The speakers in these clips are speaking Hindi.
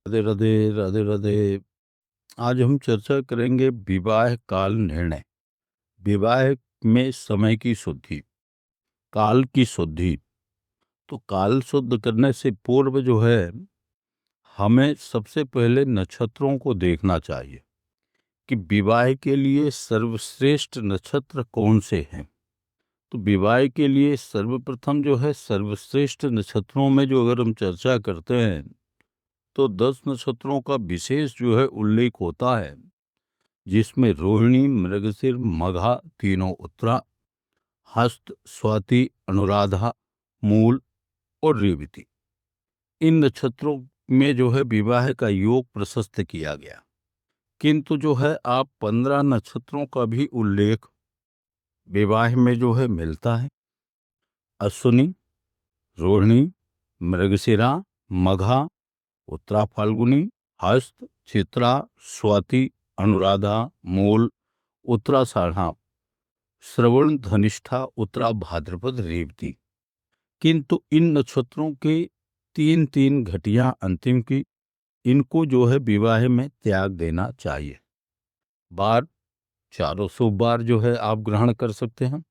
राधे राधे राधे राधे। आज हम चर्चा करेंगे विवाह काल निर्णय। विवाह में समय की शुद्धि, काल की शुद्धि। तो काल शुद्ध करने से पूर्व जो है हमें सबसे पहले नक्षत्रों को देखना चाहिए कि विवाह के लिए सर्वश्रेष्ठ नक्षत्र कौन से हैं। तो विवाह के लिए सर्वप्रथम जो है सर्वश्रेष्ठ नक्षत्रों में जो अगर हम चर्चा करते हैं तो 10 नक्षत्रों का विशेष जो है उल्लेख होता है, जिसमें रोहिणी, मृगशिर, मघा, तीनों उत्तरा, हस्त, स्वाति, अनुराधा, मूल और रेवती। इन नक्षत्रों में जो है विवाह का योग प्रशस्त किया गया। किंतु जो है आप 15 नक्षत्रों का भी उल्लेख विवाह में जो है मिलता है। अश्विनी, रोहिणी, मृगशिरा, मघा, उत्तरा फाल्गुनी, हस्त, चित्रा, स्वाति, अनुराधा, मूल, उत्तराषाढ़ा, श्रवण, धनिष्ठा, उत्तरा भाद्रपद, रेवती। किंतु इन नक्षत्रों के 3-3 घटिया अंतिम की, इनको जो है विवाह में त्याग देना चाहिए। बार चारों शुभ बार जो है आप ग्रहण कर सकते हैं।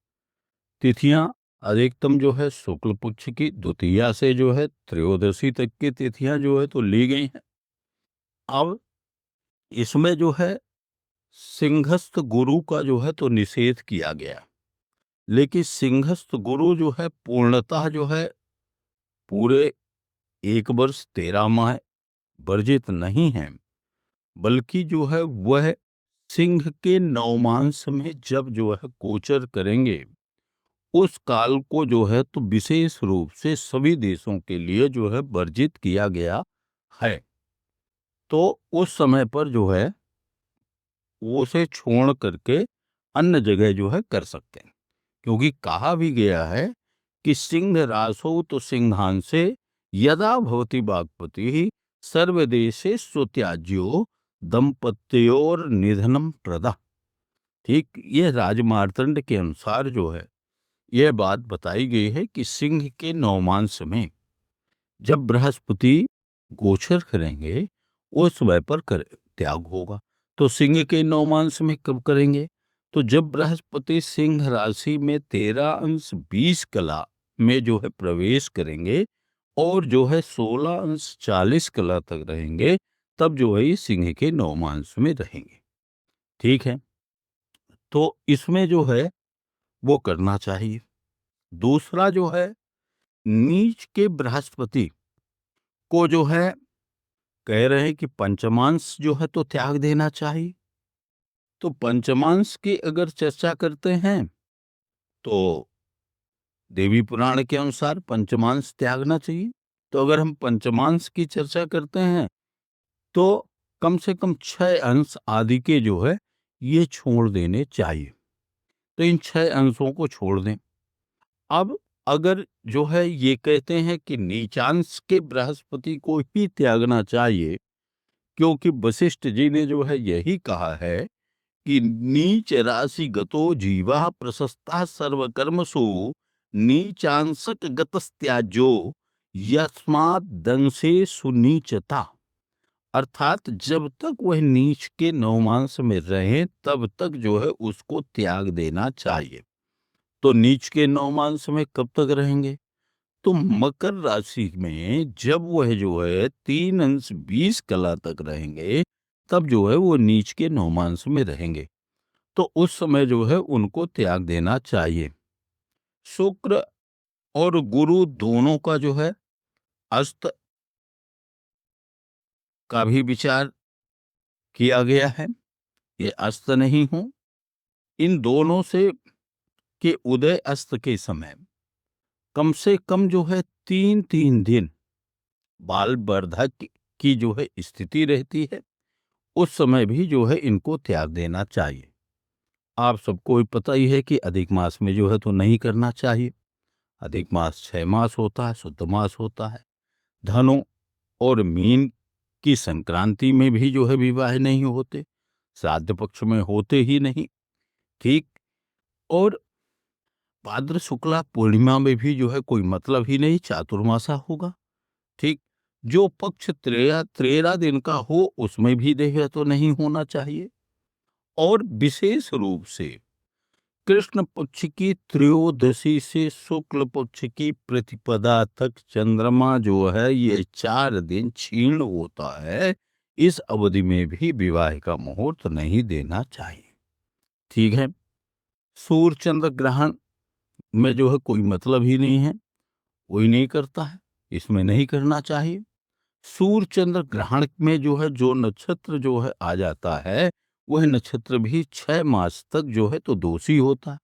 तिथियां अधिकतम जो है शुक्ल पक्ष की द्वितीया से जो है त्रयोदशी तक की तिथियां जो है तो ली गई हैं। अब इसमें जो है सिंहस्थ गुरु का जो है तो निषेध किया गया, लेकिन सिंहस्थ गुरु जो है पूर्णतः जो है पूरे 1 वर्ष 13 माह वर्जित नहीं है, बल्कि जो है वह सिंह के नवमांश में जब जो है गोचर करेंगे उस काल को जो है तो विशेष रूप से सभी देशों के लिए जो है वर्जित किया गया है। तो उस समय पर जो है वो उसे छोड़ करके अन्य जगह जो है कर सकते हैं, क्योंकि कहा भी गया है कि सिंह रासो तो सिंहांसे यदा भवति वाक्पति सर्वदेशे सुत्याज्यो दंपत्योर निधनम प्रदा। ठीक, ये राजमार्तंड के अनुसार जो है यह बात बताई गई है कि सिंह के नवमांश में जब बृहस्पति गोचर करेंगे उस समय पर त्याग होगा। तो सिंह के नवमांश में कब करेंगे? तो जब बृहस्पति सिंह राशि में 13 अंश 20 कला में जो है प्रवेश करेंगे और जो है 16 अंश 40 कला तक रहेंगे, तब जो है ये सिंह के नवमांश में रहेंगे। ठीक है, तो इसमें जो है वो करना चाहिए। दूसरा जो है नीच के बृहस्पति को जो है कह रहे हैं कि पंचमांश जो है तो त्याग देना चाहिए। तो पंचमांश की अगर चर्चा करते हैं तो देवी पुराण के अनुसार पंचमांश त्यागना चाहिए। तो अगर हम पंचमांश की चर्चा करते हैं तो कम से कम 6 अंश आदि के जो है ये छोड़ देने चाहिए। तो इन 6 अंशों को छोड़ दें। अब अगर जो है ये कहते हैं कि नीचांश के बृहस्पति को ही त्यागना चाहिए, क्योंकि वशिष्ठ जी ने जो है यही कहा है कि नीच राशि गतो जीवा प्रशस्ता सर्वकर्मसु नीचांशक गतस्त्याजो यस्मात् दंसे सुनीचता। अर्थात जब तक वह नीच के नवमांश में रहे तब तक जो है उसको त्याग देना चाहिए। तो नीच के नवमांश में कब तक रहेंगे? तो मकर राशि में जब वह जो है 3 अंश 20 कला तक रहेंगे, तब जो है वो नीच के नवमांश में रहेंगे। तो उस समय जो है उनको त्याग देना चाहिए। शुक्र और गुरु दोनों का जो है अस्त का भी विचार किया गया है, ये अस्त नहीं हो। इन दोनों से के उदय अस्त के समय कम से कम जो है 3-3 दिन बाल वर्धक की जो है स्थिति रहती है, उस समय भी जो है इनको त्याग देना चाहिए। आप सबको पता ही है कि अधिक मास में जो है तो नहीं करना चाहिए। अधिक मास 6 मास होता है, शुद्ध मास होता है। धनु और मीन की संक्रांति में भी जो है विवाह नहीं होते, श्राद्ध पक्ष में होते ही नहीं। ठीक, और भाद्र शुक्ला पूर्णिमा में भी जो है कोई मतलब ही नहीं, चातुर्मासा होगा। ठीक, जो पक्ष 13 दिन का हो उसमें भी देह तो नहीं होना चाहिए। और विशेष रूप से कृष्ण पक्ष की त्रयोदशी से शुक्ल पक्ष की प्रतिपदा तक चंद्रमा जो है ये 4 दिन क्षीण होता है। इस अवधि में भी विवाह का मुहूर्त नहीं देना चाहिए। ठीक है। सूर्य चंद्र ग्रहण में जो है कोई मतलब ही नहीं है, कोई नहीं करता है, इसमें नहीं करना चाहिए। सूर्य चंद्र ग्रहण में जो है जो नक्षत्र जो है आ जाता है वह नक्षत्र भी 6 मास तक जो है तो दोषी होता है।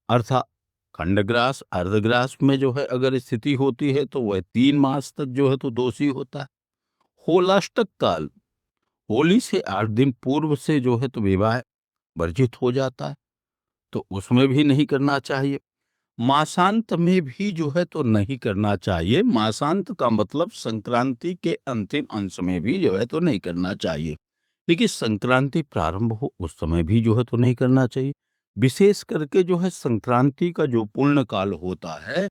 अर्थात खंडग्रास अर्धग्रास में जो है अगर स्थिति होती है तो वह 3 मास तक जो है तो दोषी होता है। होलाष्टक काल, होली से 8 दिन पूर्व से जो है तो विवाह वर्जित हो जाता है, तो उसमें भी नहीं करना चाहिए। मासांत में भी जो है तो नहीं करना चाहिए। मासांत का मतलब संक्रांति के अंतिम अंश में भी जो है तो नहीं करना चाहिए, लेकिन संक्रांति प्रारंभ हो उस समय भी जो है तो नहीं करना चाहिए। विशेष करके जो है संक्रांति का जो पूर्ण काल होता है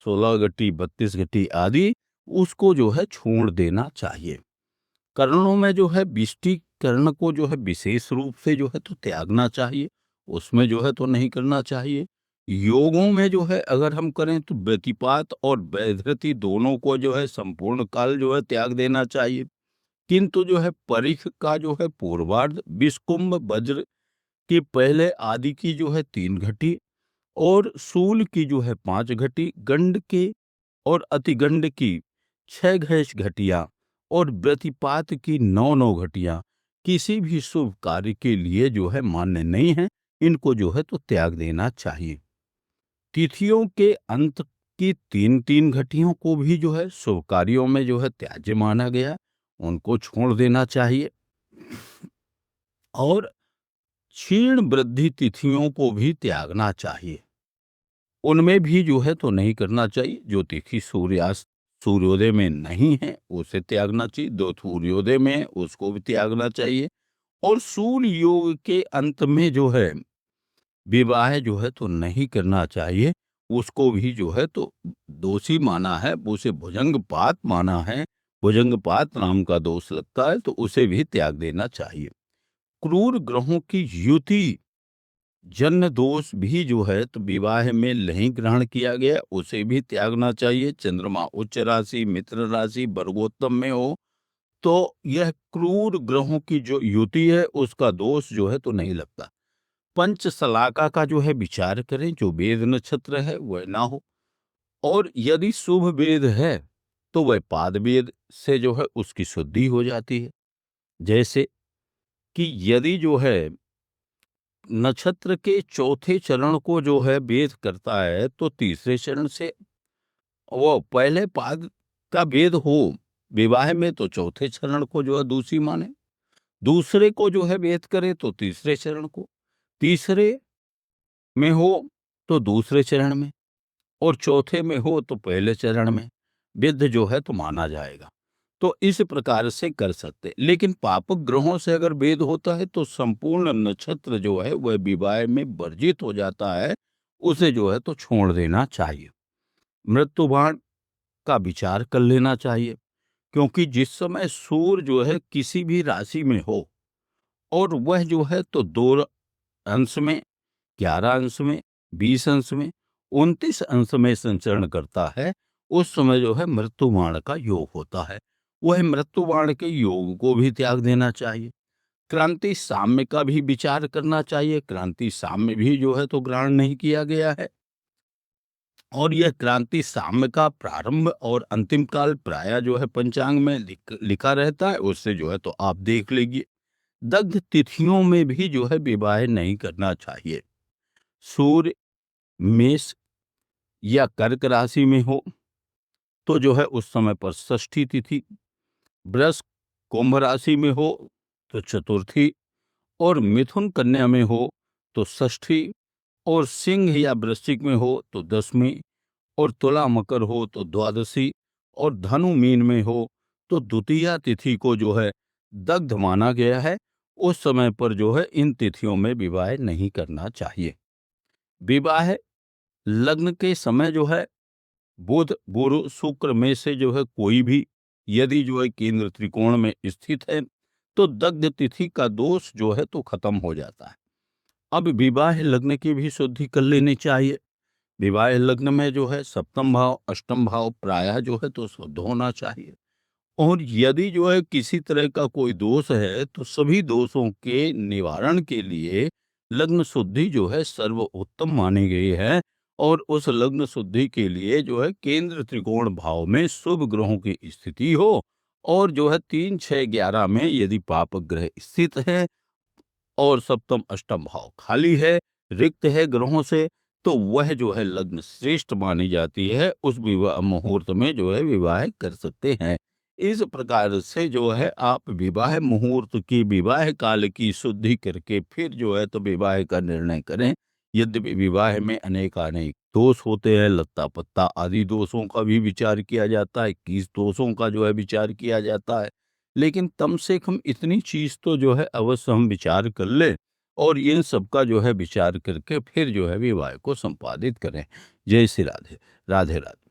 16 घटी 32 घटी आदि, उसको जो है छोड़ देना चाहिए। कर्णों में जो है बिष्टि कर्ण को जो है विशेष रूप से जो है तो त्यागना चाहिए, उसमें जो है तो नहीं करना चाहिए। योगों में जो है अगर हम करें तो व्यतिपात और वैधृति दोनों को जो है संपूर्ण काल जो है त्याग देना चाहिए। किंतु जो है परिख का जो है पूर्वार्ध विषकुंभ वज्र के पहले आदि की जो है 3 घटी और शूल की जो है 5 घटी, गंड के और अतिगंड की 6 घैस घटिया और व्यतिपात की 9 घटिया किसी भी शुभ कार्य के लिए जो है मान्य नहीं है। इनको जो है तो त्याग देना चाहिए। तिथियों के अंत की 3 घटियों को भी जो है शुभ कार्यों में जो है त्याज्य माना गया, उनको छोड़ देना चाहिए। और क्षीण वृद्धि तिथियों को भी त्यागना चाहिए, उनमें भी जो है तो नहीं करना चाहिए। जो तिथि सूर्यास्त सूर्योदय में नहीं है उसे त्यागना चाहिए, जो सूर्योदय में है उसको भी त्यागना चाहिए। और सूर्य योग के अंत में जो है विवाह जो है तो नहीं करना चाहिए, उसको भी जो है तो दोषी माना है, उसे भुजंगपात माना है। भुजंगपात नाम का दोष लगता है तो उसे भी त्याग देना चाहिए। क्रूर ग्रहों की युति जन्य दोष भी जो है तो विवाह में नहीं ग्रहण किया गया, उसे भी त्यागना चाहिए। चंद्रमा उच्च राशि मित्र राशि वर्गोत्तम में हो तो यह क्रूर ग्रहों की जो युति है उसका दोष जो है तो नहीं लगता। पंच सलाका का जो है विचार करें, जो वेद नक्षत्र है वह ना हो, और यदि शुभ वेद है तो वह पाद वेद से जो है उसकी शुद्धि हो जाती है। जैसे कि यदि जो है नक्षत्र के चौथे चरण को जो है वेद करता है तो तीसरे चरण से वो पहले पाद का वेद हो विवाह में तो चौथे चरण को जो है दूसरी माने, दूसरे को जो है वेद करे तो तीसरे चरण को, तीसरे में हो तो दूसरे चरण में, और चौथे में हो तो पहले चरण में विद्ध जो है तो माना जाएगा। तो इस प्रकार से कर सकते। लेकिन पापक ग्रहों से अगर भेद होता है तो संपूर्ण नक्षत्र जो है वह विवाह में वर्जित हो जाता है, उसे जो है तो छोड़ देना चाहिए। मृत्युबाण का विचार कर लेना चाहिए, क्योंकि जिस समय सूर्य जो है किसी भी राशि में हो और वह जो है तो 2 अंश में, 11 अंश में, 20 अंश में, 29 अंश में संचरण करता है, उस समय जो है मृत्युबाण का योग होता है। वह मृत्युबाण के योग को भी त्याग देना चाहिए। क्रांति साम्य का भी विचार करना चाहिए। क्रांति साम्य भी जो है तो ग्रहण नहीं किया गया है, और यह क्रांति साम्य का प्रारंभ और अंतिम काल प्राय जो है पंचांग में लिखा रहता है, उससे जो है तो आप देख लीजिए। दग्ध तिथियों में भी जो है विवाह नहीं करना चाहिए। सूर्य मेष या कर्क राशि में हो तो जो है उस समय पर षष्ठी तिथि, वृष कुंभ राशि में हो तो चतुर्थी, और मिथुन कन्या में हो तो षष्ठी, और सिंह या वृश्चिक में हो तो दसवीं, और तुला मकर हो तो द्वादशी, और धनु मीन में हो तो द्वितीया तिथि को जो है दग्ध माना गया है। उस समय पर जो है इन तिथियों में विवाह नहीं करना चाहिए। विवाह लग्न के समय जो है बुध गुरु शुक्र में से जो है कोई भी यदि जो है केंद्र त्रिकोण में स्थित है तो दग्ध तिथि का दोष जो है तो खत्म हो जाता है। अब विवाह लग्न की भी शुद्धि कर लेनी चाहिए। विवाह लग्न में जो है सप्तम भाव अष्टम भाव प्रायः जो है तो शुद्ध होना चाहिए। और यदि जो है किसी तरह का कोई दोष है तो सभी दोषों के निवारण के लिए लग्न शुद्धि जो है सर्वोत्तम मानी गई है। और उस लग्न शुद्धि के लिए जो है केंद्र त्रिकोण भाव में शुभ ग्रहों की स्थिति हो और जो है 3, 6, 11 में यदि पाप ग्रह स्थित है और सप्तम अष्टम भाव खाली है, रिक्त है ग्रहों से, तो वह जो है लग्न श्रेष्ठ मानी जाती है। उस विवाह मुहूर्त में जो है विवाह कर सकते हैं। इस प्रकार से जो है आप विवाह मुहूर्त की विवाह काल की शुद्धि करके फिर जो है तो विवाह का निर्णय करें। यद्यपि विवाह में अनेकानेक दोष होते हैं, लत्ता पत्ता आदि दोषों का भी विचार किया जाता है, 21 दोषों का जो है विचार किया जाता है, लेकिन कम से कम इतनी चीज तो जो है अवश्य हम विचार कर लें और इन सब का जो है विचार करके फिर जो है विवाह को संपादित करें। जय श्री राधे। राधे राधे।